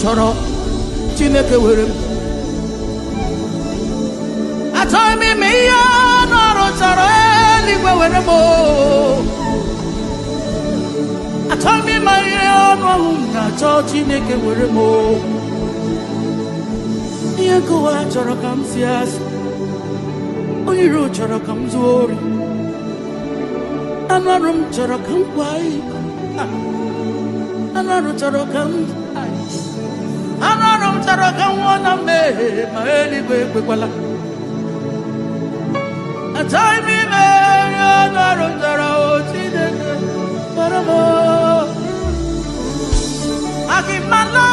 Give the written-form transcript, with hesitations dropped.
chọrọ Chineke were m. Achọghị m ime ihe ọnụ ọrụ chọrọ eluigwe were m. Achọghị m ime ihe ọnụ ọrụ m na-achọ Chineke were m. Ihe nkụwa chọrọ ka m si asị, onye iro chọrọ ka m zuo ori, anụ ọrụ m chọrọ ka m kwa iko, anụ ọrụ chọrọ ka m chọrọ ka m nwụọ na mmehie, ma eluigwe ekwekwala. Achọghị m ime ihe anụ ọrụ chọrọ Chineke were m. I give my life